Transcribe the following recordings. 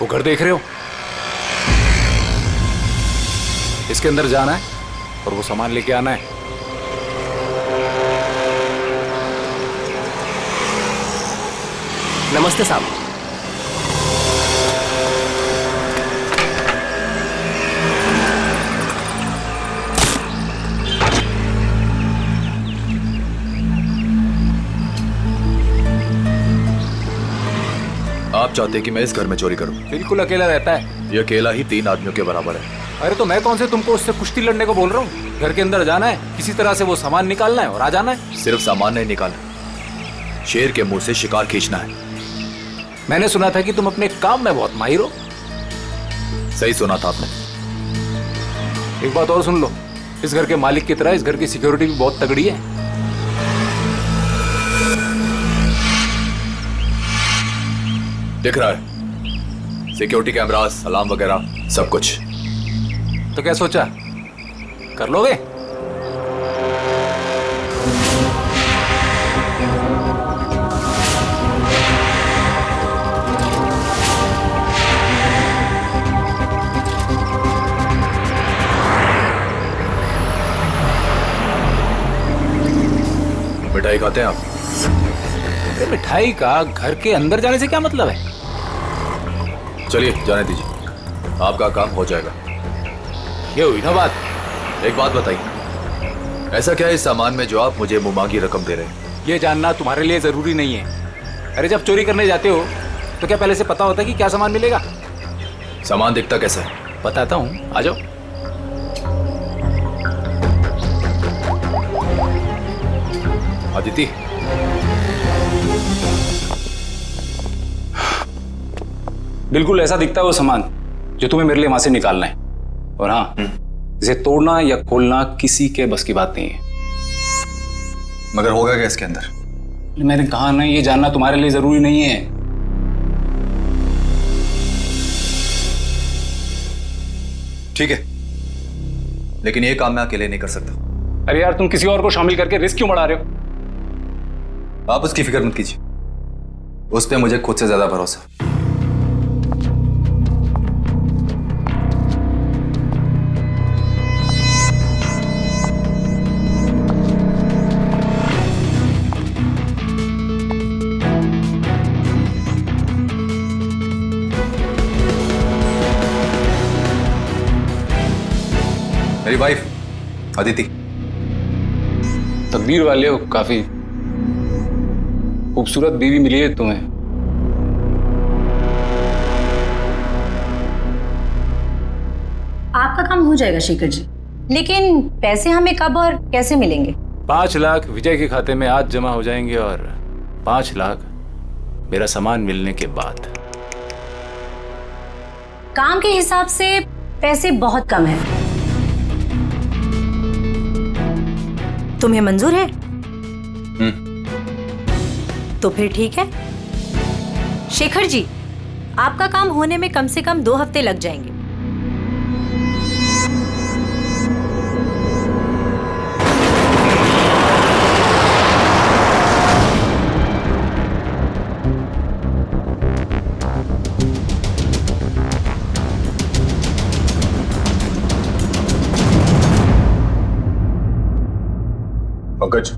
वो घर देख रहे हो, इसके अंदर जाना है और वो सामान लेके आना है। नमस्ते साहब। आप चाहते कि मैं इस घर में चोरी करूं? बिल्कुल अकेला रहता है। ये अकेला ही 3 आदमियों के बराबर है। अरे तो मैं कौन से तुमको उससे कुश्ती लड़ने को बोल रहा हूँ। घर के अंदर जाना है, किसी तरह से वो सामान निकालना है और आ जाना है। सिर्फ सामान नहीं निकालना, शेर के मुंह से शिकार खींचना है। मैंने सुना था कि तुम अपने काम में बहुत माहिर हो। सही सुना था आपने। एक बात और सुन लो, इस घर के मालिक की तरह इस घर की सिक्योरिटी भी बहुत तगड़ी है। दिख रहा है, सिक्योरिटी कैमरास, अलार्म वगैरह सब कुछ। तो क्या सोचा, कर लोगे? मिठाई खाते हैं आप? अरे मिठाई का घर के अंदर जाने से क्या मतलब है? चलिए जाने दीजिए, आपका काम हो जाएगा। ये हुई ना बात। एक बात बताइए, ऐसा क्या है इस सामान में जो आप मुझे मुंहमांगी रकम दे रहे हैं? ये जानना तुम्हारे लिए जरूरी नहीं है। अरे जब चोरी करने जाते हो तो क्या पहले से पता होता है कि क्या सामान मिलेगा? सामान दिखता कैसा है? बताता हूँ, आ जाओ। अदिति, बिल्कुल ऐसा दिखता है वो सामान जो तुम्हें मेरे लिए वहां से निकालना है। और हाँ, इसे तोड़ना या खोलना किसी के बस की बात नहीं है। मगर होगा क्या इसके अंदर? मैंने कहा ना, ये जानना तुम्हारे लिए जरूरी नहीं है। ठीक है, लेकिन ये काम मैं अकेले नहीं कर सकता। अरे यार, तुम किसी और को शामिल करके रिस्क क्यों बढ़ा रहे हो? आप उसकी फिक्र मत कीजिए, उस पर मुझे खुद से ज्यादा भरोसा। मेरी वाइफ अदिति। तकदीर वाले हो, काफी खूबसूरत बीवी मिली है तुम्हें। आपका काम हो जाएगा शेखर जी, लेकिन पैसे हमें कब और कैसे मिलेंगे? 5 लाख विजय के खाते में आज जमा हो जाएंगे और 5 लाख मेरा सामान मिलने के बाद। काम के हिसाब से पैसे बहुत कम है। तुम्हें मंजूर है? तो फिर ठीक है शेखर जी, आपका काम होने में कम से कम 2 हफ्ते लग जाएंगे। पंकज,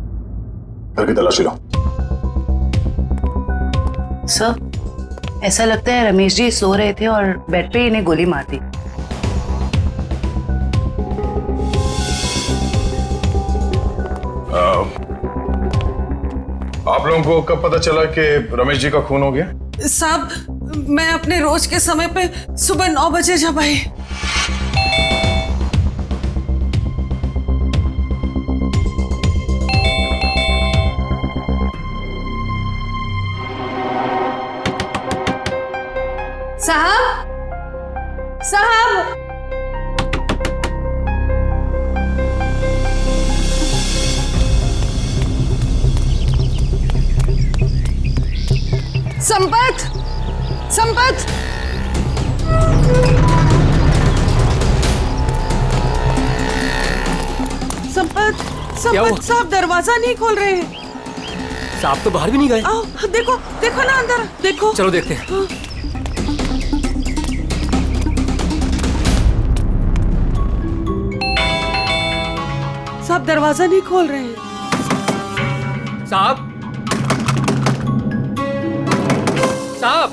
घर की तलाशी लो। सर, ऐसा लगता है रमेश जी सो रहे थे और बेड पे इन्हें गोली मार दी। आप लोगों को कब पता चला कि रमेश जी का खून हो गया? साहब, मैं अपने रोज के समय पे सुबह 9 बजे जब आई। साहब, साहब, संपत, संपत, संपत, संपत साहब दरवाजा नहीं खोल रहे हैं। साहब तो बाहर भी नहीं गए। आओ देखो, देखो ना अंदर, देखो। चलो देखते हैं। साहब दरवाजा नहीं खोल रहे हैं। साहब, साहब,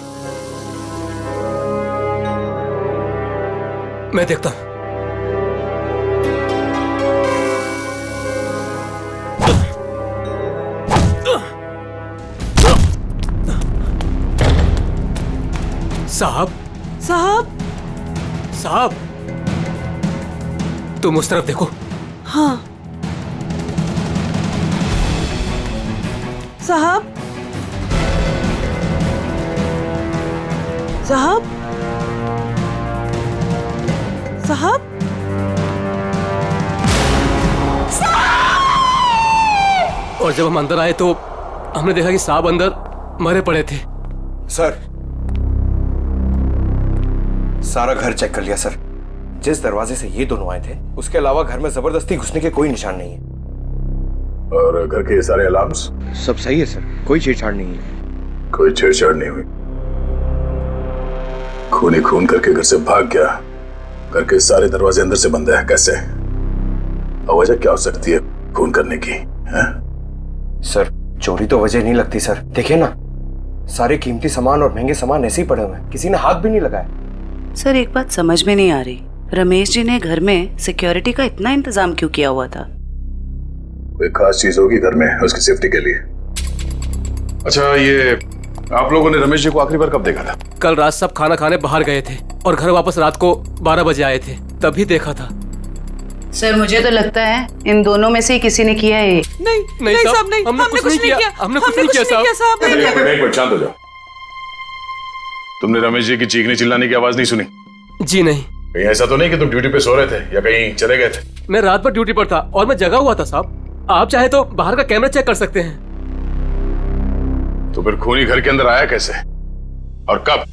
मैं देखता हूं। साहब, साहब, साहब, तुम उस तरफ देखो। हाँ साहब, साहब, साहब, और जब हम अंदर आए तो हमने देखा कि साहब अंदर मरे पड़े थे। सर, सारा घर चेक कर लिया सर। जिस दरवाजे से ये दोनों आए थे उसके अलावा घर में जबरदस्ती घुसने के कोई निशान नहीं है। और घर के सारे अलार्म्स? सब सही है सर, कोई छेड़छाड़ नहीं है। कोई छेड़छाड़ नहीं हुई। खून ही खून करके घर से भाग गया। घर के सारे दरवाजे अंदर से बंद है, कैसे? और वजह क्या हो सकती है खून करने की? है? सर, चोरी तो वजह नहीं लगती सर। देखिए ना, सारे कीमती सामान और महंगे सामान ऐसे ही पड़े हुए हैं, किसी ने हाथ भी नहीं लगाया। सर, एक बात समझ में नहीं आ रही, रमेश जी ने घर में सिक्योरिटी का इतना इंतजाम क्यों किया हुआ था? कोई खास चीज होगी घर में उसकी सेफ्टी के लिए। अच्छा, ये आप लोगों ने रमेश जी को आखिरी बार कब देखा था? कल रात सब खाना खाने बाहर गए थे और घर वापस रात को 12 बजे आए थे, तभी देखा था। सर, मुझे तो लगता है इन दोनों में से ही किसी ने किया है। नहीं साहब, नहीं, हमने कुछ नहीं किया। हमने कुछ नहीं किया साहब। एक मिनट शांत हो जाओ। तुमने रमेश जी की चीखने चिल्लाने की आवाज नहीं सुनी? जी नहीं। कहीं ऐसा तो नहीं कि तुम ड्यूटी पे सो रहे थे या कहीं चले गए थे? मैं रात भर ड्यूटी पर था और मैं जगा हुआ था साहब। आप चाहे तो बाहर का कैमरा चेक कर सकते हैं। तो फिर खूनी घर के अंदर आया कैसे और कब?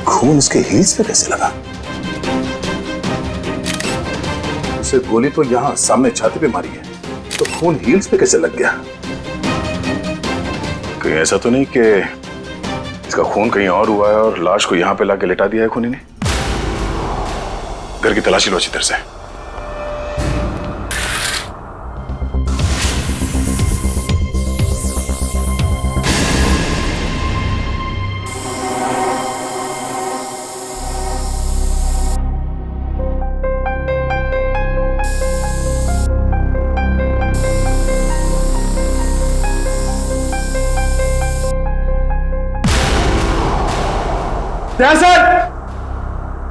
खून इसके हील्स पे कैसे लगा? उसे गोली तो यहां सामने छाती पे मारी है, तो खून हील्स पे कैसे लग गया? कहीं ऐसा तो नहीं कि इसका खून कहीं और हुआ है और लाश को यहां पे लाके लिटा दिया है खूनी ने? घर की तलाशी लो अच्छी तरह से। सर!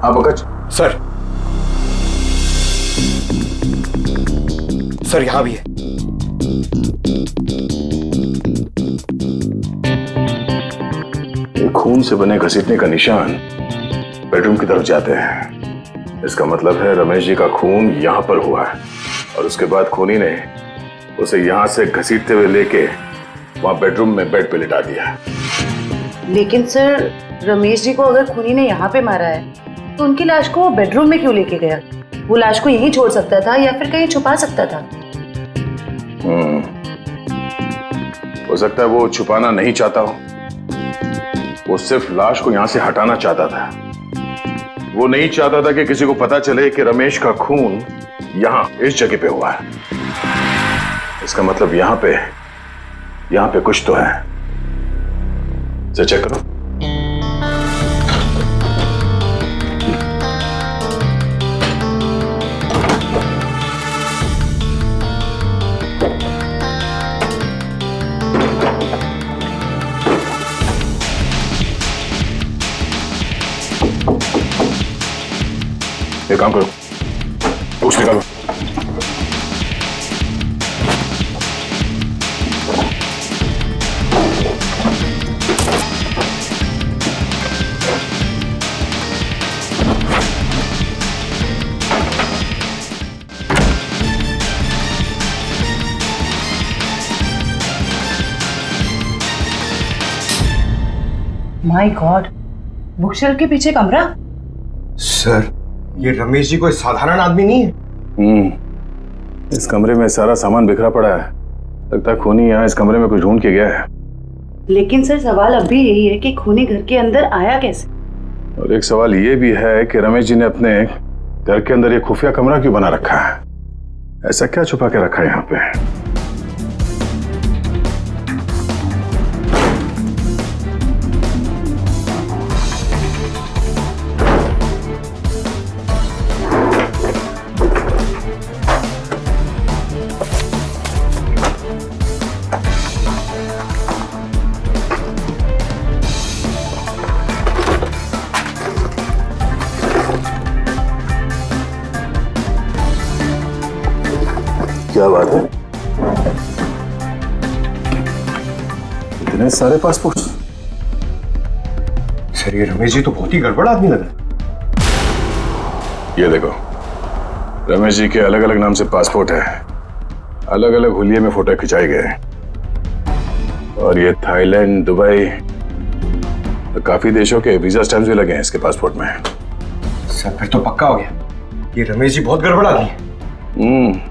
हाँ पंकज। सर यहां भी है। ये खून से बने घसीटने का निशान बेडरूम की तरफ जाते हैं। इसका मतलब है रमेश जी का खून यहां पर हुआ है और उसके बाद खूनी ने उसे यहां से घसीटते हुए लेके वहां बेडरूम में बेड पे लिटा दिया। लेकिन सर, रमेश जी को अगर खूनी ने यहाँ पे मारा है तो उनकी लाश को वो बेडरूम में क्यों लेके गया? वो लाश को यहीं छोड़ सकता था या फिर कहीं छुपा सकता था। हो सकता है वो छुपाना नहीं चाहता हो, वो सिर्फ लाश को यहां से हटाना चाहता था। वो नहीं चाहता था कि किसी को पता चले कि रमेश का खून यहां इस जगह पे हुआ है। इसका मतलब यहां पे कुछ तो है। चेक करो। एक काम करो, कुछ निकालो। माय गॉड, बुकशेल्फ के पीछे कमरा। सर, ये रमेश जी कोई साधारण आदमी नहीं है। इस कमरे में सारा सामान बिखरा पड़ा है। लगता है खूनी यहाँ इस कमरे में कुछ ढूंढ के गया है। लेकिन सर सवाल अब भी यही है कि खूनी घर के अंदर आया कैसे। और एक सवाल ये भी है कि रमेश जी ने अपने घर के अंदर ये खुफिया कमरा क्यों बना रखा है? ऐसा क्या छुपा के रखा है यहाँ पे? क्या बात है? इतने सारे पासपोर्ट? सर, ये रमेश जी तो बहुत ही गड़बड़ आदमी लग रहा है। ये देखो, रमेश जी के अलग अलग नाम से पासपोर्ट है, अलग अलग हुलिये में फोटो खिंचाए गए हैं। और ये थाईलैंड, दुबई, तो काफी देशों के वीजा स्टैम्प्स भी लगे हैं इसके पासपोर्ट में। सर, फिर तो पक्का हो गया, ये रमेश जी बहुत गड़बड़ आदमी है।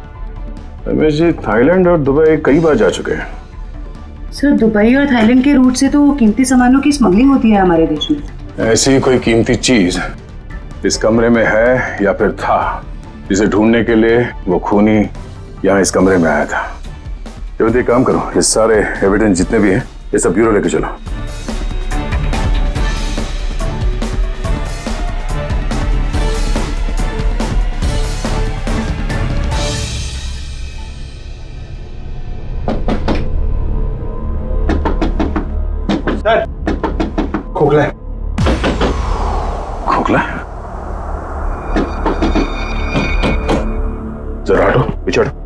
रमेश जी थाईलैंड और दुबई कई बार जा चुके हैं। सर, दुबई और थाईलैंड के रूट से तो कीमती सामानों की स्मगलिंग होती है हमारे देश में। ऐसी कोई कीमती चीज इस कमरे में है या फिर था, जिसे ढूंढने के लिए वो खूनी यहाँ इस कमरे में आया था। ये काम करो, ये सारे एविडेंस जितने भी हैं ये सब ब्यूरो लेके चलो। सर, खोखला है। खोखला? जरा हटो, पीछे हटो।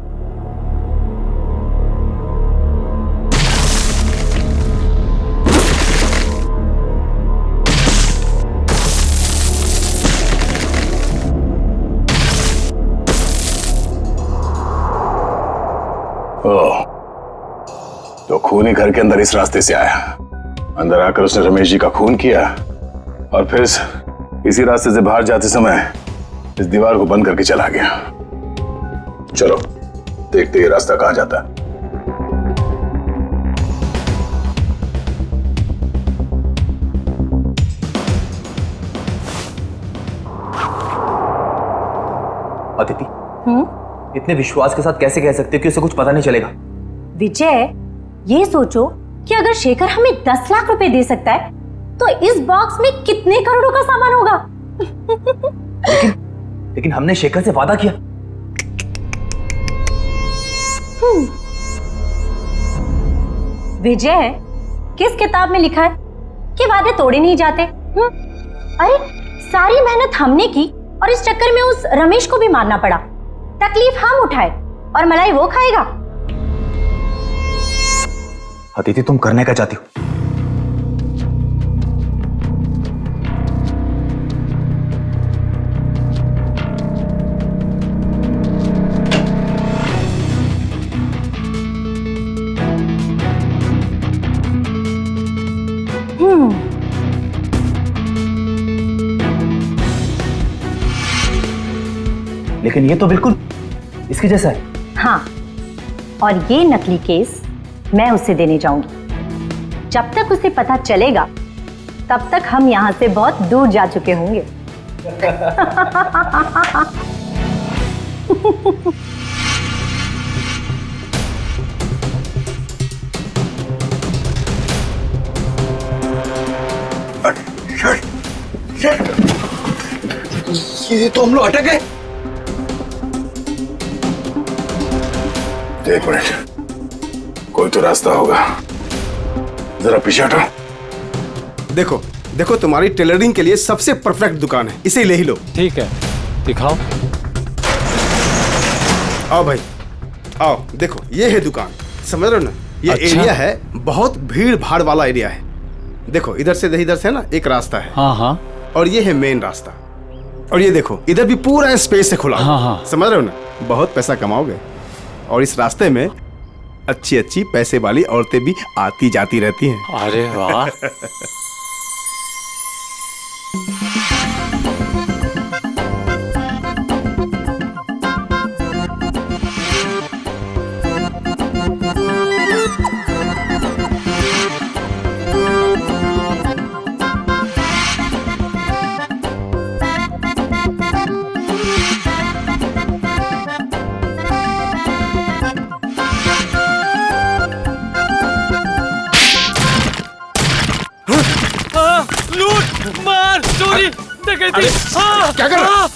ओह, तो खूनी घर के अंदर इस रास्ते से आया। अंदर आकर उसने रमेश जी का खून किया और फिर इसी रास्ते से बाहर जाते समय इस दीवार को बंद करके चला गया। चलो देखते ये रास्ता कहां जाता है। अदिति, इतने विश्वास के साथ कैसे कह सकते हो कि उसे कुछ पता नहीं चलेगा? विजय, ये सोचो कि अगर शेखर हमें 10 लाख रुपए दे सकता है तो इस बॉक्स में कितने करोड़ों का सामान होगा। लेकिन हमने शेखर से वादा किया। विजय, किस किताब में लिखा है कि वादे तोड़े नहीं जाते? अरे सारी मेहनत हमने की और इस चक्कर में उस रमेश को भी मारना पड़ा। तकलीफ हम उठाए और मलाई वो खाएगा। अदिति, तुम करने क्या चाहती हो? लेकिन ये तो बिल्कुल इसके जैसा है। हाँ, और ये नकली केस मैं उसे देने जाऊंगी। जब तक उसे पता चलेगा तब तक हम यहां से बहुत दूर जा चुके होंगे। ये तो हम लोग अटक गए। एक मिनट, कोई तो रास्ता होगा। जरा पीछे हटो। देखो देखो, तुम्हारी टेलरिंग के लिए सबसे परफेक्ट दुकान है, इसे ले ही लो। ठीक है, दिखाओ। आओ भाई, आओ देखो, ये है दुकान, समझ रहे हो ना? ये अच्छा। एरिया है, बहुत भीड़ भाड़ वाला एरिया है। देखो इधर से ना एक रास्ता है, हाँ हाँ और ये है मेन रास्ता। और ये देखो इधर भी पूरा स्पेस है खुला हुआ। हाँ, हाँ। समझ रहे हो ना? बहुत पैसा कमाओगे। और इस रास्ते में अच्छी अच्छी पैसे वाली औरतें भी आती जाती रहती हैं। अरे वाह। लूट मार चोरी डकैती। क्या कर रहा है?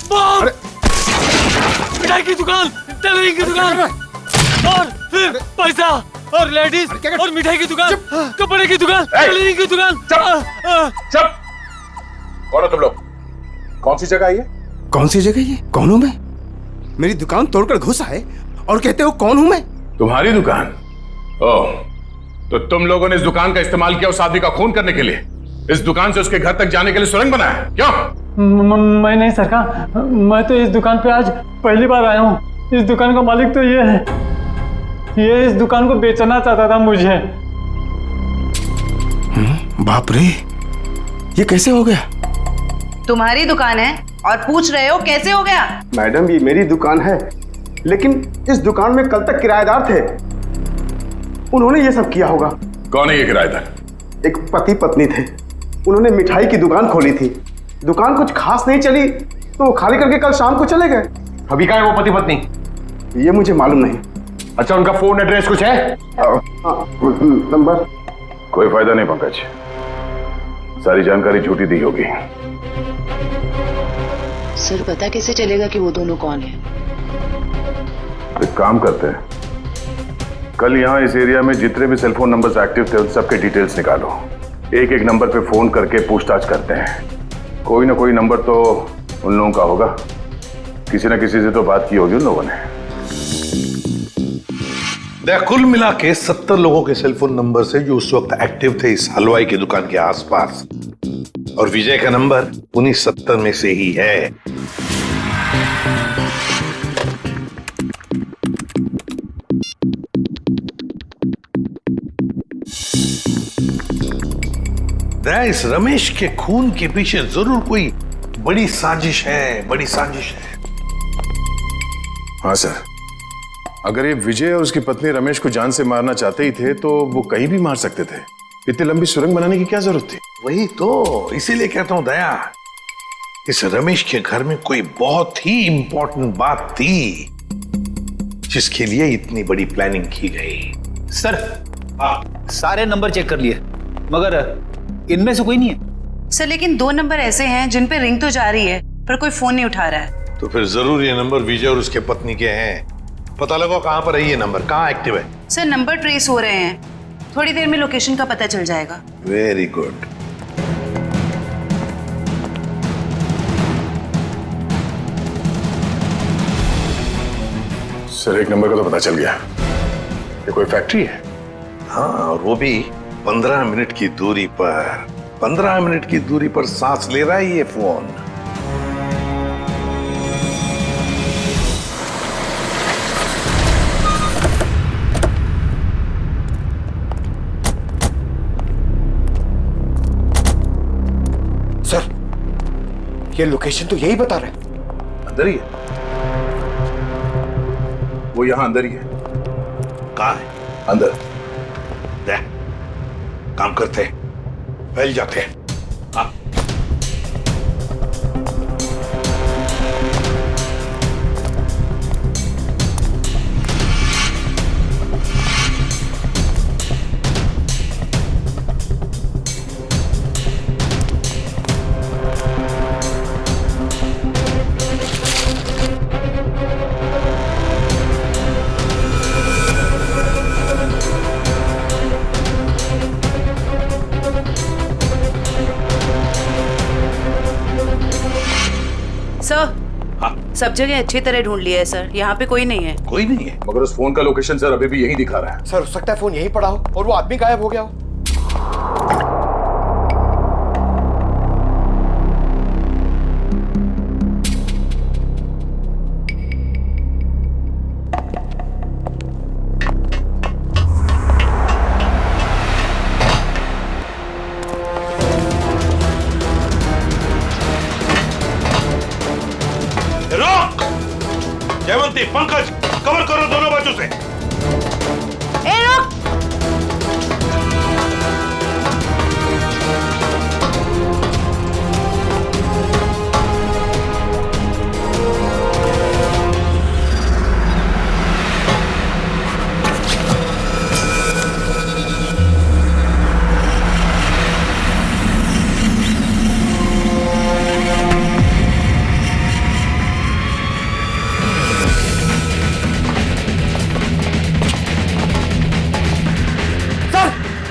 बम, अरे! मिठाई की दुकान, टेलरिंग की दुकान, और फिर पैसा और लेडीज और मिठाई की दुकान, कपड़े की दुकान, टेलरिंग की दुकान। चुप! कौन हो तुम लोग? कौन सी जगह है ये? कौन सी जगह ये? कौन हूं मैं? मेरी दुकान तोड़कर घुसा है और कहते हो कौन हूं मैं? तुम्हारी दुकान? ओह, तो तुम लोगों ने इस दुकान का इस्तेमाल किया उस आदमी का खून करने के लिए? इस दुकान से उसके घर तक जाने के लिए सुरंग बनाया? क्यों? मैं नहीं सरकार, मैं तो इस दुकान पे आज पहली बार आया हूँ। इस दुकान का मालिक तो ये है, ये इस दुकान को बेचना चाहता था मुझे। बाप रे, ये कैसे हो गया? तुम्हारी दुकान है और पूछ रहे हो कैसे हो गया? मैडम ये मेरी दुकान है, लेकिन इस दुकान में कल तक किराएदार थे, उन्होंने ये सब किया होगा। कौन है ये किराएदार? एक पति पत्नी थे, उन्होंने मिठाई की दुकान खोली थी, दुकान कुछ खास नहीं चली तो वो खाली करके कल शाम को चले गए। अभी कहाँ है वो पति पत्नी? ये मुझे मालूम नहीं। अच्छा उनका फोन एड्रेस कुछ है? नंबर? कोई फायदा नहीं पंकज, सारी जानकारी झूठी दी होगी। सर पता कैसे चलेगा कि वो दोनों कौन है? एक काम करते हैं, कल यहाँ इस एरिया में जितने भी सेलफोन नंबर्स एक्टिव थे उन सबके डिटेल्स निकालो, एक एक नंबर पे फोन करके पूछताछ करते हैं। कोई ना कोई नंबर तो उन लोगों का होगा, किसी ना किसी से तो बात की होगी उन लोगों ने। कुल मिला के 70 लोगों के सेलफोन नंबर से जो उस वक्त एक्टिव थे इस हलवाई की दुकान के आसपास, और विजय का नंबर उन्हीं 70 में से ही है। इस रमेश के खून के पीछे जरूर कोई बड़ी साजिश है, बड़ी साजिश है। हाँ सर, अगर ये विजय और उसकी पत्नी रमेश को जान से मारना चाहते ही थे तो वो कहीं भी मार सकते थे। इतनी लंबी सुरंग बनाने की क्या जरूरत थी? वही तो, इसीलिए कहता हूं दया, इस रमेश के घर में कोई बहुत ही इंपॉर्टेंट बात थी जिसके लिए इतनी बड़ी प्लानिंग की गई। सर सारे नंबर चेक कर लिए मगर इनमें से कोई नहीं है। सर लेकिन 2 नंबर ऐसे हैं जिन पे रिंग तो जा रही है पर कोई फोन नहीं उठा रहा है। तो फिर जरूर ये नंबर विजय और उसके पत्नी के हैं। पता लगाओ कहां पर है ये नंबर, कहां एक्टिव है। सर नंबर ट्रेस हो रहे हैं, थोड़ी देर में लोकेशन का पता चल जाएगा। Very good. सर एक नंबर का तो पता चल गया, ये कोई फैक्ट्री है। हाँ, और वो भी 15 मिनट की दूरी पर। 15 मिनट की दूरी पर सांस ले रहा है ये फोन। सर ये लोकेशन तो यही बता रहे हैं। अंदर ही है वो, यहां अंदर ही है। कहां है? अंदर। देख, काम करते हैं, फैल जाते हैं। हाँ। सब जगह अच्छी तरह ढूंढ लिया है सर, यहाँ पे कोई नहीं है। कोई नहीं है? मगर उस फोन का लोकेशन सर अभी भी यही दिखा रहा है। सर हो सकता है फोन यहीं पड़ा हो और वो आदमी गायब हो गया हो। जयवंती, पंकज, कवर करो दोनों बाजू से। ए रुक!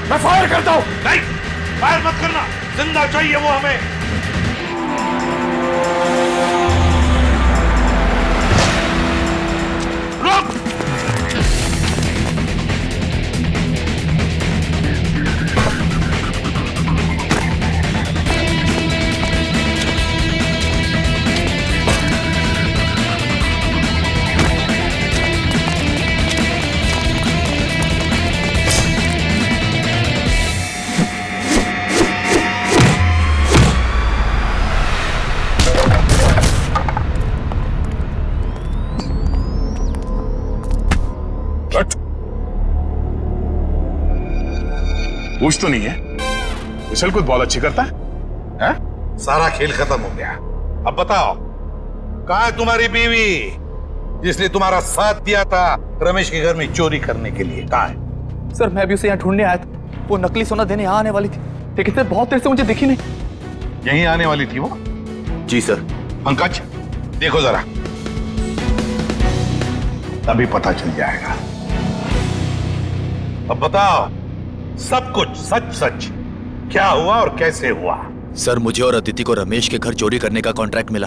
मैं फायर करता हूं। नहीं, फायर मत करना, जिंदा चाहिए वो हमें। रुक! पूछ तो नहीं है? विशल कुछ बहुत अच्छी करता है? सारा खेल खत्म हो गया। अब बताओ, कहाँ है तुम्हारी बीवी जिसने तुम्हारा साथ दिया था रमेश के घर में चोरी करने के लिए? कहाँ है? सर मैं भी उसे यहाँ ढूंढने आया था, वो नकली सोना देने यहाँ आने वाली थी, लेकिन सर बहुत देर से मुझे दिखी नहीं। यहीं आने वाली थी वो? जी सर। पंकज, देखो जरा, तभी पता चल जाएगा। अब बताओ सब कुछ सच सच, क्या हुआ और कैसे हुआ? सर मुझे और अदिति को रमेश के घर चोरी करने का कॉन्ट्रैक्ट मिला।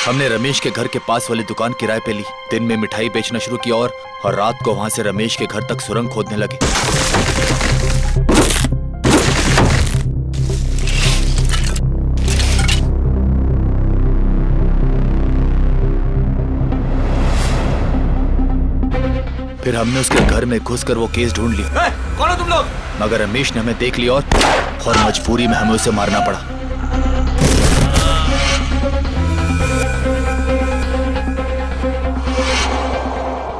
हमने रमेश के घर के पास वाली दुकान किराए पे ली, दिन में मिठाई बेचना शुरू किया और रात को वहां से रमेश के घर तक सुरंग खोदने लगे। फिर हमने उसके घर में घुसकर वो केस ढूंढ ली। कौन हो तुम लोग? मगर रमेश ने हमें देख लिया और मजबूरी में हमें उसे मारना पड़ा।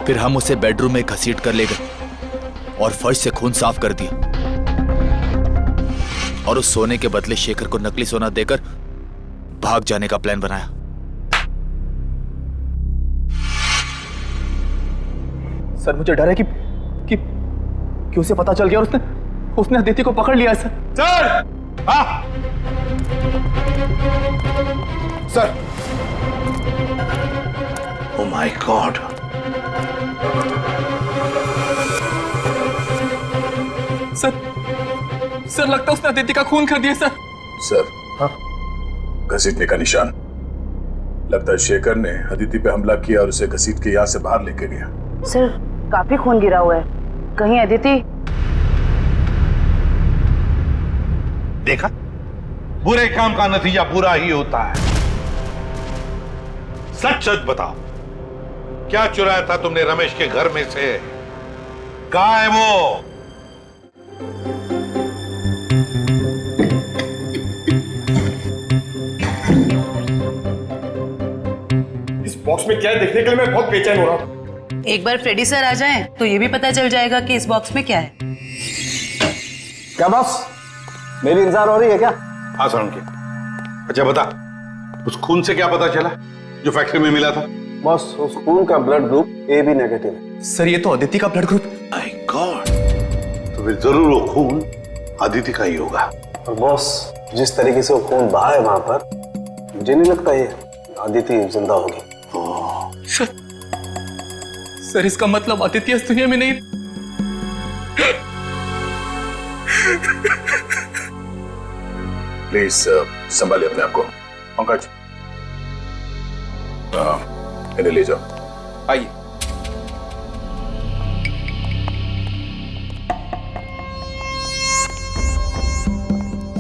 फिर हम उसे बेडरूम में घसीट कर ले गए और फर्श से खून साफ कर दिया और उस सोने के बदले शेखर को नकली सोना देकर भाग जाने का प्लान बनाया। सर मुझे डर है कि उसे पता चल गया और उसने अदिति को पकड़ लिया। Sir sir oh my God, sir लगता है उसने अदिति का खून कर दिया। सर घसीटने का निशान। लगता है शेखर ने अदिति पे हमला किया और उसे घसीट के यहाँ से बाहर लेके गया। सर काफी खून गिरा हुआ है, कहीं अदिति? देखा, बुरे काम का नतीजा बुरा ही होता है। सच सच बताओ, क्या चुराया था तुमने रमेश के घर में से? कहाँ है वो? इस बॉक्स में क्या है देखने के लिए मैं बहुत बेचैन हो रहा हूँ। एक बार फ्रेडी सर आ जाएं तो ये भी पता चल जाएगा कि इस बॉक्स में क्या है। क्या बॉस, मेरी इंतजार हो रही है क्या? हाँ सर। अच्छा बता, उस खून से क्या पता चला जो फैक्ट्री में मिला था? बॉस उस खून का ब्लड ग्रुप AB नेगेटिव है। सर ये तो अदिति का ब्लड ग्रुप। माय गॉड, तो फिर जरूर वो खून अदिति का ही होगा। और बॉस जिस तरीके से वो खून बहा है वहां पर, मुझे नहीं लगता ये अदिति जिंदा होगी। सर इसका मतलब अदिति इस दुनिया में नहीं। प्लीज संभालिए अपने आप को। पंकज इन्हें ले जाओ। आइए।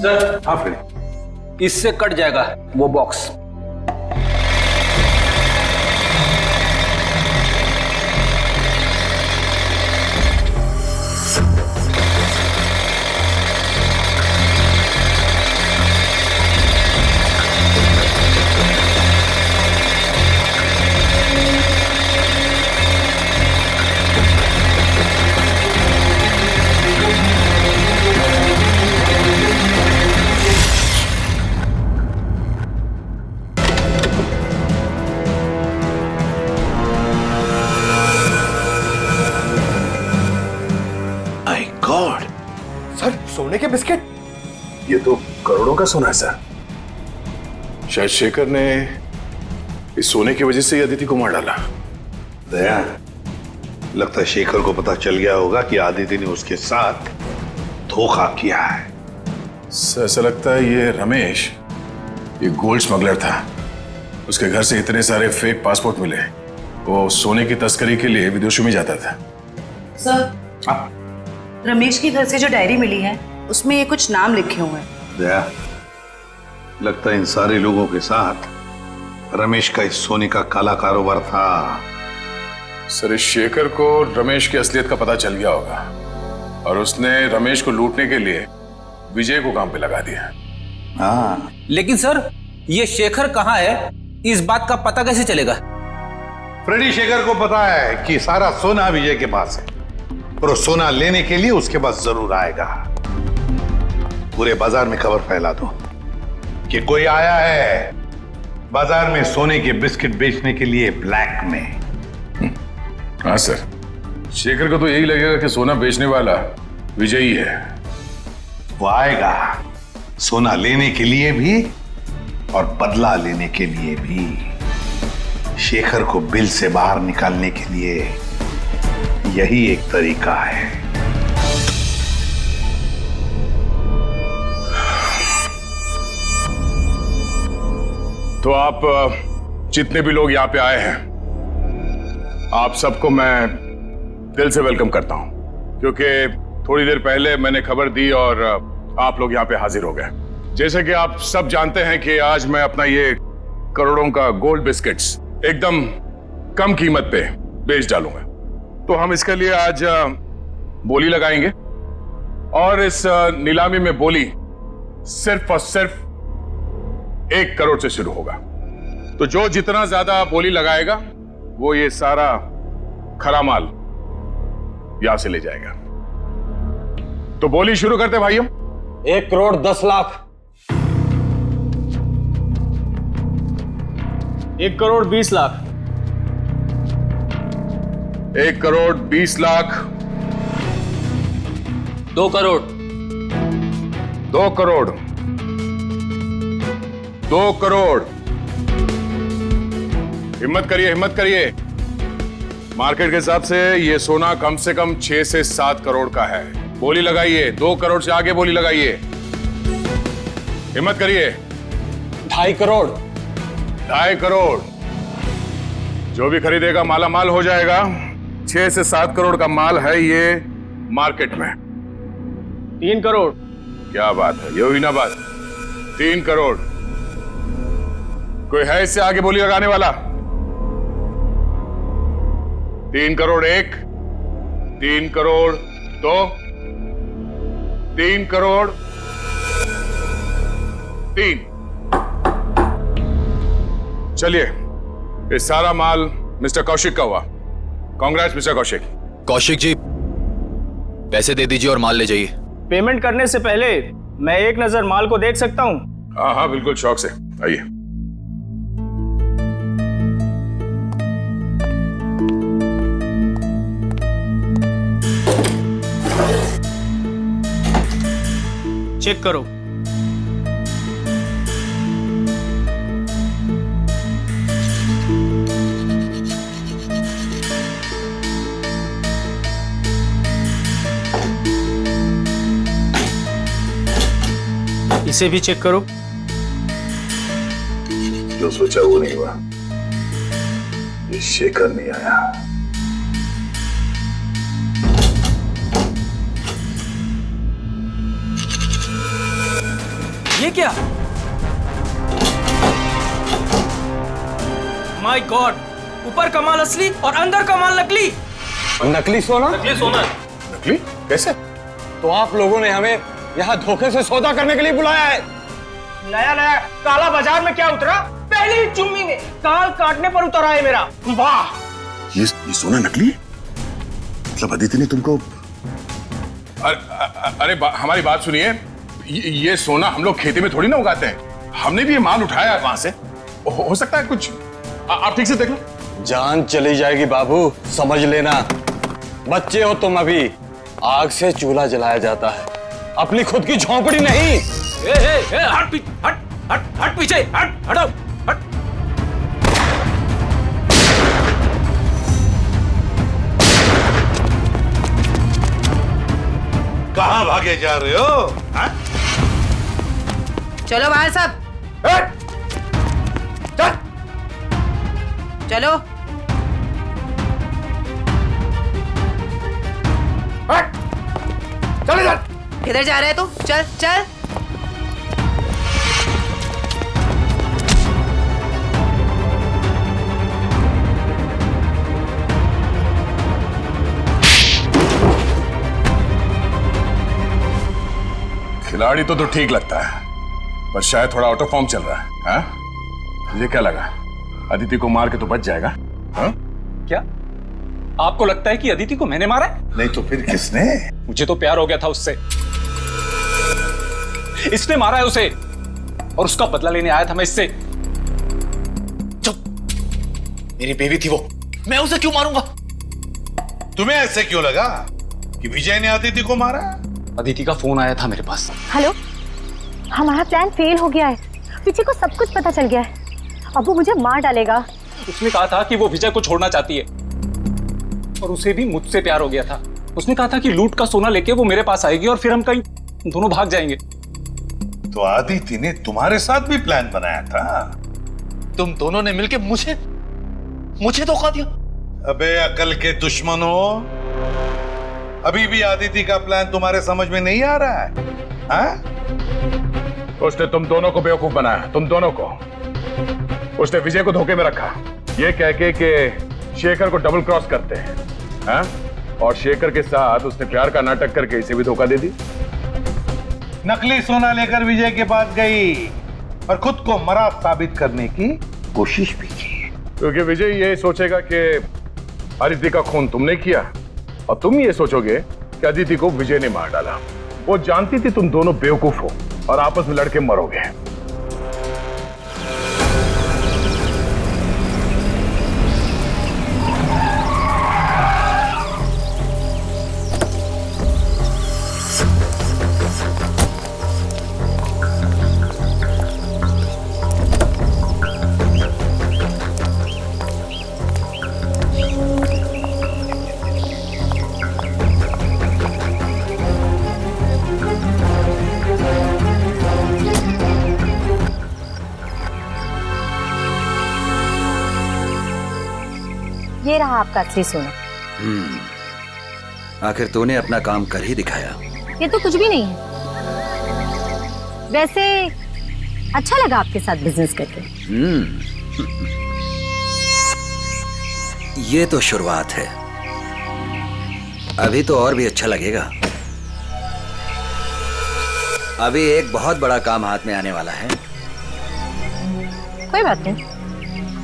सर, हाँ फ्रेडी, इससे कट जाएगा वो बॉक्स। माय गॉड, सर सोने के बिस्किट? ये तो करोड़ों का सोना है सर। शायद शेखर ने इस सोने की वजह से ही अदिति को मार डाला। दया, लगता है शेखर को पता चल गया होगा कि आदिति ने उसके साथ धोखा किया है। सर ऐसा लगता है ये रमेश ये गोल्ड स्मगलर था। उसके घर से इतने सारे फेक पासपोर्ट मिले। वो सोने की तस्करी के लिए विदेशों में जाता था। सर, रमेश के घर से जो डायरी मिली है उसमें ये कुछ नाम लिखे हुए हैं। दया, लगता है इन सारे लोगों के साथ रमेश का इस सोने का काला कारोबार था। सर इस शेखर को रमेश की असलियत का पता चल गया होगा और उसने रमेश को लूटने के लिए विजय को काम पे लगा दिया। हाँ, लेकिन सर, ये शेखर कहाँ है, इस बात का पता कैसे चलेगा? फ्रेडी, शेखर को पता है कि सारा सोना विजय के पास है और वो सोना लेने के लिए उसके पास जरूर आएगा। पूरे बाजार में खबर फैला दो कि कोई आया है बाजार में सोने के बिस्किट बेचने के लिए ब्लैक में। हाँ सर, शेखर को तो यही लगेगा कि सोना बेचने वाला विजय ही है। वो आएगा सोना लेने के लिए भी और बदला लेने के लिए भी। शेखर को बिल से बाहर निकालने के लिए यही एक तरीका है। तो आप जितने भी लोग यहाँ पे आए हैं, आप सबको मैं दिल से वेलकम करता हूं, क्योंकि थोड़ी देर पहले मैंने खबर दी और आप लोग यहाँ पे हाजिर हो गए। जैसे कि आप सब जानते हैं कि आज मैं अपना ये करोड़ों का गोल्ड बिस्किट्स एकदम कम कीमत पे बेच डालूंगा। तो हम इसके लिए आज बोली लगाएंगे और इस नीलामी में बोली सिर्फ और सिर्फ 1 करोड़ से शुरू होगा। तो जो जितना ज्यादा बोली लगाएगा वो ये सारा खरा माल यहां से ले जाएगा। तो बोली शुरू करते भाइयों। 1 करोड़ 10 लाख। 1 करोड़ 20 लाख। 1 करोड़ 20 लाख। 2 करोड़। 2 करोड़। 2 करोड़। हिम्मत करिए, हिम्मत करिए। मार्केट के हिसाब से ये सोना कम से कम 6 से 7 करोड़ का है। बोली लगाइए, 2 करोड़ से आगे बोली लगाइए। हिम्मत करिए। 2.5 करोड़। 2.5 करोड़। जो भी खरीदेगा माला माल हो जाएगा। 6 से 7 करोड़ का माल है ये मार्केट में। 3 करोड़। क्या बात है, ये हुई ना बात। 3 करोड़। कोई है इससे आगे बोली लगाने वाला? 3 करोड़ 1, 3 करोड़ 2, 3 करोड़ 3। चलिए, ये सारा माल मिस्टर कौशिक का हुआ। कांग्रेस मिस्टर कौशिक। कौशिक जी, पैसे दे दीजिए और माल ले जाइए। पेमेंट करने से पहले मैं एक नजर माल को देख सकता हूं? हाँ हाँ बिल्कुल, शौक से आइए। चेक करो। इसे भी चेक करो। जो सोचा वो नहीं हुआ। ये शेखर नहीं आया। ये क्या? माय गॉड, ऊपर कमाल असली और अंदर कमाल नकली। नकली सोना? नकली सोना। नकली? कैसे? तो आप लोगों ने हमें यहाँ धोखे से सौदा करने के लिए बुलाया है? नया नया काला बाजार में क्या उतरा? पहली ही चुम्मी में काल काटने पर उतरा है मेरा। वाह! ये सोना नकली है? मतलब अदिति ने तुमको? अरे हमारी बात सुनिए, ये सोना हम लोग खेती में थोड़ी ना उगाते हैं। हमने भी ये माल उठाया वहां से। हो सकता है कुछ, आप ठीक से देख लो। जान चली जाएगी बाबू, समझ लेना। बच्चे हो तुम अभी। आग से चूल्हा जलाया जाता है, अपनी खुद की झोंपड़ी नहीं। हट पीछे, हटो, हट। कहां भागे जा रहे हो? हा? चलो बाहर सब, चल। चलो। चले चल। किधर जा रहे है तू? चल चल। खिलाड़ी तो ठीक लगता है, पर शायद थोड़ा आउट ऑफ फॉर्म चल रहा है। हाँ? मुझे क्या लगा, अदिति को मार के तो बच जाएगा? हाँ? क्या आपको लगता है कि अदिति को मैंने मारा है? नहीं तो फिर किसने? मुझे तो प्यार हो गया था उससे। इसने मारा है उसे और उसका बदला लेने आया था मैं इससे। चुप, मेरी बेबी थी वो, मैं उसे क्यों मारूंगा? तुम्हें ऐसे क्यों लगा कि विजय ने अदिति को मारा? अदिति का फोन आया था मेरे पास। हेलो, हमारा प्लान फेल हो गया है। विजय को सब कुछ पता चल गया है, अब वो मुझे मार डालेगा। उसने कहा था कि वो विजय को छोड़ना चाहती है और उसे भी मुझसे प्यार हो गया था। उसने कहा था कि लूट का सोना लेके वो मेरे पास आएगी और फिर हम कहीं दोनों भाग जाएंगे। तो अदिति ने तुम्हारे साथ भी प्लान बनाया था? तुम दोनों ने मिलकर मुझे धोखा दिया। अबे अकल के दुश्मनों, अभी भी अदिति का प्लान तुम्हारे समझ में नहीं आ रहा है? हाँ? उसने तुम दोनों को बेवकूफ बनाया, तुम दोनों को। उसने विजय को धोखे में रखा, ये कह के कि शेखर को डबल क्रॉस करते हैं। हाँ? और शेखर के साथ उसने प्यार का नाटक करके इसे भी धोखा दे दी। नकली सोना लेकर विजय के पास गई और खुद को मरा साबित करने की कोशिश भी की, क्योंकि विजय ये सोचेगा कि अदिति का खून तुमने किया और तुम ये सोचोगे कि अदिति को विजय ने मार डाला। वो जानती थी तुम दोनों बेवकूफ हो और आपस में लड़के मरोगे। ये रहा आपका असली सोना। आखिर तूने अपना काम कर ही दिखाया। ये तो कुछ भी नहीं है, वैसे अच्छा लगा आपके साथ बिजनेस करके। ये तो शुरुआत है, अभी तो और भी अच्छा लगेगा। अभी एक बहुत बड़ा काम हाथ में आने वाला है। कोई बात नहीं,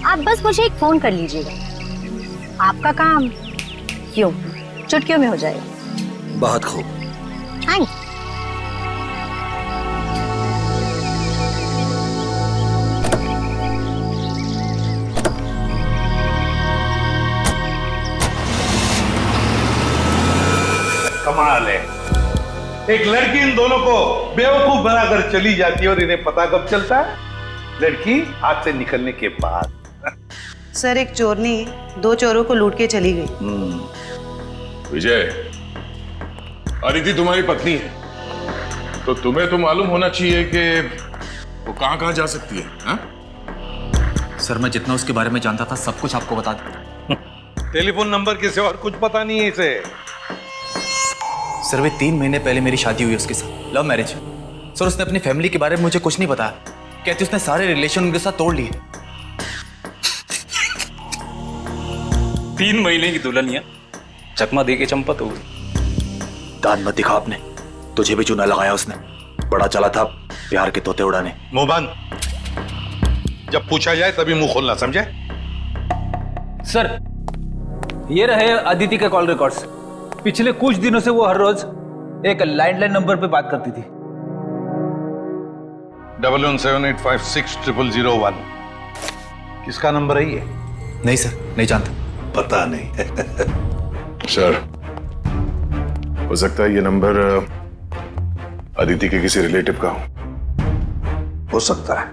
आप बस मुझे एक फोन कर लीजिएगा, आपका काम क्यों चुटकियों में हो जाएगा। बहुत खूब। थैंक्स। कमाल है, एक लड़की इन दोनों को बेवकूफ बनाकर चली जाती है और इन्हें पता कब चलता है? लड़की हाथ से निकलने के बाद। सर, एक चोरनी 2 चोरों को लूट के चली गई। विजय, अदिति तुम्हारी पत्नी है, तो तुम्हें तो मालूम होना चाहिए कि वो कहां कहां जा सकती है। हा? सर मैं जितना उसके बारे में जानता था सब कुछ आपको बता दिया। टेलीफोन नंबर के सिवा और कुछ पता नहीं है इसे। सर वे 3 महीने पहले मेरी शादी हुई उसके साथ, लव मैरिज। सर उसने अपनी फैमिली के बारे में मुझे कुछ नहीं बताया, कहती उसने सारे रिलेशन उनके साथ तोड़ लिए। 3 महीने की दुल्हनिया चकमा दे के चंपत हो गई। दान मत दिखा आपने, तुझे भी चूना लगाया उसने, बड़ा चला था प्यार के तोते उड़ाने। मुंह बंद, जब पूछा जाए तभी मुंह खोलना, समझे? सर ये रहे अदिति के कॉल रिकॉर्ड्स। पिछले कुछ दिनों से वो हर रोज एक लैंडलाइन नंबर पे बात करती थी। 1178560001 किसका नंबर है ये? नहीं सर, नहीं जानता। पता नहीं। सर हो सकता है ये नंबर अदिति के किसी रिलेटिव का हो सकता है,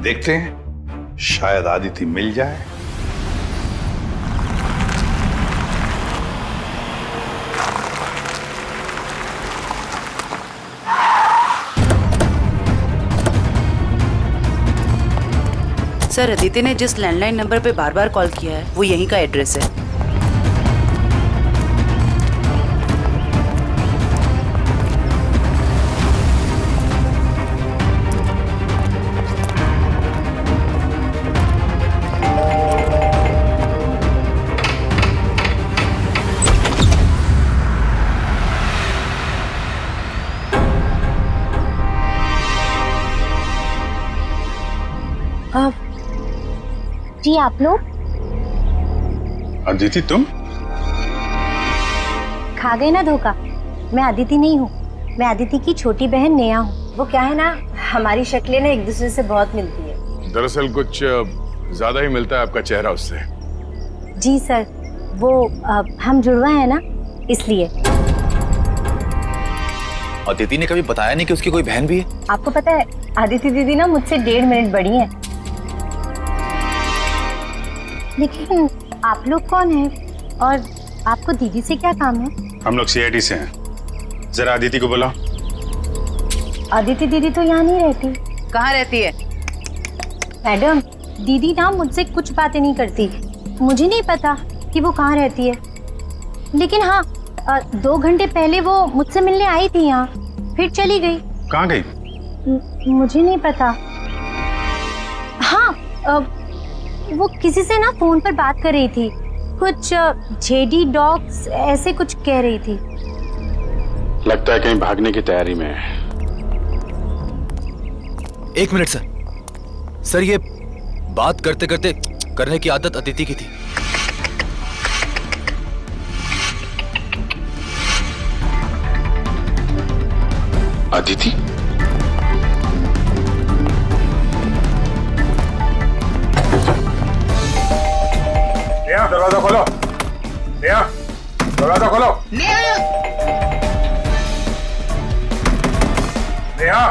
देखते हैं, शायद अदिति मिल जाए। सर अदिति ने जिस लैंडलाइन नंबर पे बार बार कॉल किया है वो यहीं का एड्रेस है। जी आप लोग? अदिति तुम? खा गए ना धोखा। मैं अदिति नहीं हूँ, मैं अदिति की छोटी बहन नेहा हूँ। वो क्या है ना, हमारी शक्लें ना एक दूसरे से बहुत मिलती है। दरअसल कुछ ज्यादा ही मिलता है आपका चेहरा उससे। जी सर, वो हम जुड़वा है ना, इसलिए। अदिति ने कभी बताया नहीं कि उसकी कोई बहन भी है? आपको पता है अदिति दीदी ना मुझसे 1.5 मिनट बड़ी है। लेकिन आप लोग कौन हैं और आपको दीदी से क्या काम है? हम लोग CID से हैं। जरा अदिति को बुलाओ। अदिति दीदी तो यहाँ नहीं रहती। कहाँ रहती है? मैडम दीदी ना मुझसे कुछ बातें नहीं करती, मुझे नहीं पता कि वो कहाँ रहती है। लेकिन हाँ 2 घंटे पहले वो मुझसे मिलने आई थी यहाँ, फिर चली गई। कहाँ गई? मुझे नहीं पता। हाँ वो किसी से ना फोन पर बात कर रही थी, कुछ जेडी डॉग्स ऐसे कुछ कह रही थी। लगता है कहीं भागने की तैयारी में है। 1 मिनट सर। सर ये बात करते करते करने की आदत अदिति की थी। अदिति? नेहा दरवाजा खोलो। नेहा दरवाजा खोलो। नेहा।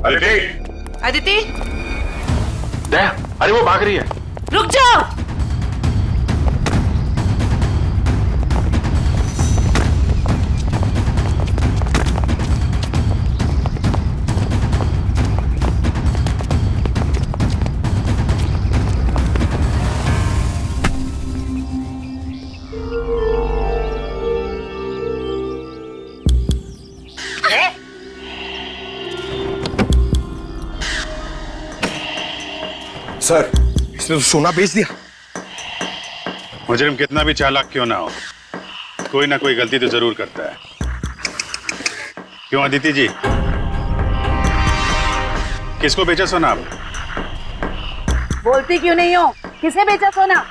अदिति। अदिति नेहा, अरे वो भाग रही है। रुक जाओ। सर इसने तो सोना बेच दिया। मुजरिम कितना भी चालाक क्यों ना हो, कोई ना कोई गलती तो जरूर करता है। क्यों अदिति जी, किसको बेचा सोना आप? बोलती क्यों नहीं हो? किसे बेचा सोना?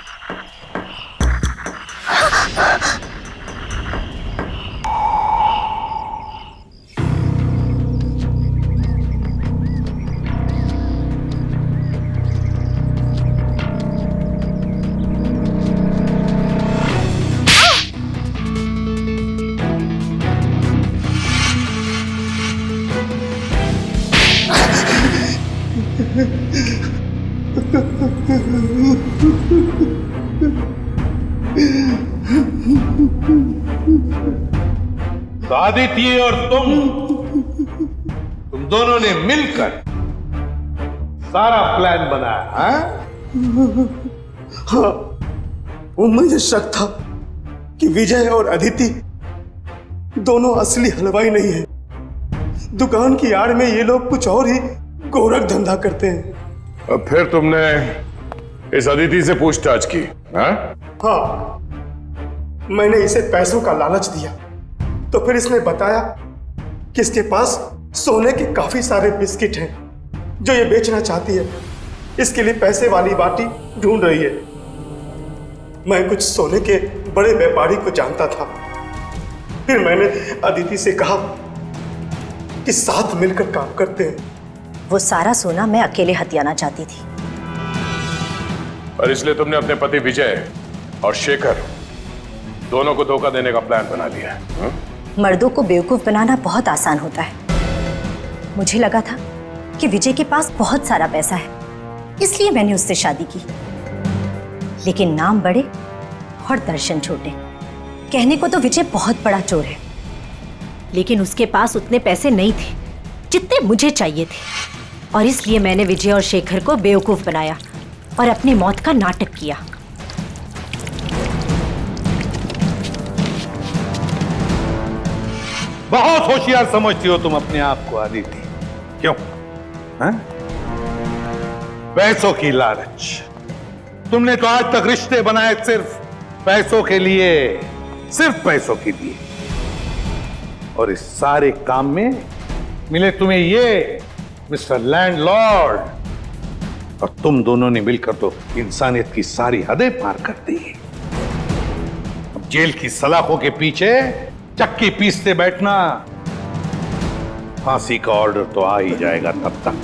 अदिति और तुम तुम दोनों ने मिलकर सारा प्लान बनाया, हाँ? हाँ, वो मुझे शक था कि विजय और अदिति दोनों असली हलवाई नहीं है। दुकान की आड़ में ये लोग कुछ और ही गोरख धंधा करते हैं। अब फिर तुमने इस अदिति से पूछताछ की? हाँ? हाँ, मैंने इसे पैसों का लालच दिया तो फिर इसने बताया कि इसके पास सोने के काफी सारे बिस्किट हैं जो ये बेचना चाहती है। इसके लिए पैसे वाली बाटी ढूंढ रही है। मैं कुछ सोने के बड़े व्यापारी को जानता था। फिर मैंने अदिति से कहा कि साथ मिलकर काम करते हैं। वो सारा सोना मैं अकेले हथियाना चाहती थी। और इसलिए तुमने अपने पति विजय और शेखर दोनों को धोखा देने का प्लान बना लिया है? हाँ? मर्दों को बेवकूफ बनाना बहुत आसान होता है। मुझे लगा था कि विजय के पास बहुत सारा पैसा है, इसलिए मैंने उससे शादी की। लेकिन नाम बड़े और दर्शन छोटे। कहने को तो विजय बहुत बड़ा चोर है, लेकिन उसके पास उतने पैसे नहीं थे जितने मुझे चाहिए थे। और इसलिए मैंने विजय और शेखर को बेवकूफ बनाया और अपनी मौत का नाटक किया। बहुत होशियार समझती हो तुम अपने आप को अदिति, क्यों? हाँ? पैसों की लालच। तुमने तो आज तक रिश्ते बनाए सिर्फ पैसों के लिए, सिर्फ पैसों के लिए। और इस सारे काम में मिले तुम्हें ये मिस्टर लैंडलॉर्ड, और तुम दोनों ने मिलकर तो इंसानियत की सारी हदें पार कर दी। अब जेल की सलाखों के पीछे चक्की पीसते बैठना, फांसी का ऑर्डर तो आ ही जाएगा तब तक।